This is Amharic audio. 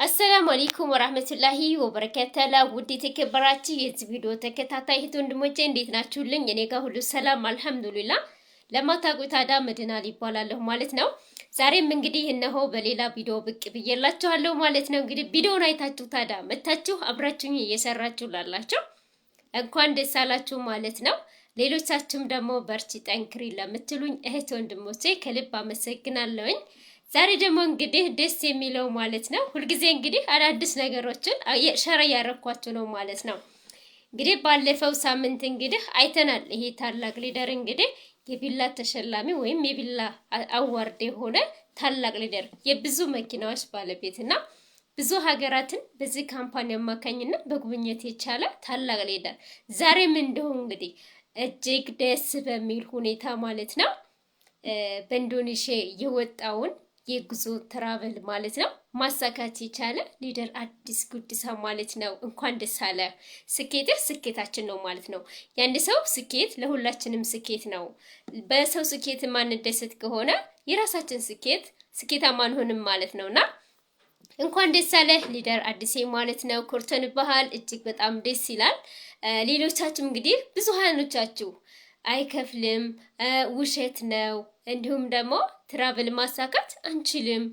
አሰላሙ አለይኩም ወራህመቱላሂ ወበረካቱሁ ውድ የተከበራችሁ የዚህ ቪዲዮ ተከታታይ እህት ወንድሞቼ እንዴት ናችሁልኝ? እኔ ጋር ሁሉ ሰላም አልሐምዱሊላህ። ለማታውቁት ታዳ መድናል ይባላለሁ ማለት ነው። ዛሬም እንግዲህ እነሆ በሌላ ቪዲዮ ብቅ ብዬላችኋለሁ ማለት ነው። እንግዲህ ቪዲዮውን አይታችሁ ታዳ መታችሁ አብራችሁኝ እየሰራችሁ ላላችሁ እንኳን ደስ አላችሁ ማለት ነው። ሌሎቻችሁም ደግሞ በርቺ ጠንክሪ ለምትሉኝ እህት ወንድሞቼ ከልብ አመሰግናለሁኝ። ዛሬ ደግሞ እንግዲህ ደስ የሚለው ማለት ነው ሁልጊዜ እንግዲህ አዳዲስ ነገሮችን ሸር ያረኳችሁ ነው ማለት ነው። እንግዲህ ባለፈው ሳምንት እንግዲህ አይተናል። ይሄ ታላቅ ሊደር እንግዲህ የቢላ ተሸላሚ ወይም የቢላ አዋርድ የሆነ ታላቅ ሊደር የብዙ መኪናዎች ባለቤትና ብዙ ሀገራትን በዚህ ካምፓኒ አማካኝነት በጉብኝት የቻለ ታላቅ ሊደር ዛሬም እንደው እንግዲህ እጅግ ደስ በሚል ሁኔታ ማለት ነው በኢንዶኔሺያ የወጣውን የጉዞ ትራቨል ማለት ነው ማሳካት የቻለ ሊደር አዲስ ጉዲሳ ማለት ነው። እንኳን ደስ አለ። ስኬታችን ነው ማለት ነው። የአንድ ሰው ስኬት ለሁላችንም ስኬት ነው። በሰው ስኬት ማንደሰት ከሆነ የራሳችን ስኬታማ አንሆንም ማለት ነውና እንኳን ደስ አለ ሊደር አዲስ ማለት ነው። ኮርተን ባህል እጅግ በጣም ደስ ይላል። ሌሎቻችሁ እንግዲህ ብዙሃኖቻችሁ አይከፍልም ውሸት ነው እንዲሁም ደግሞ ትራቨል ማሳካት አንችልም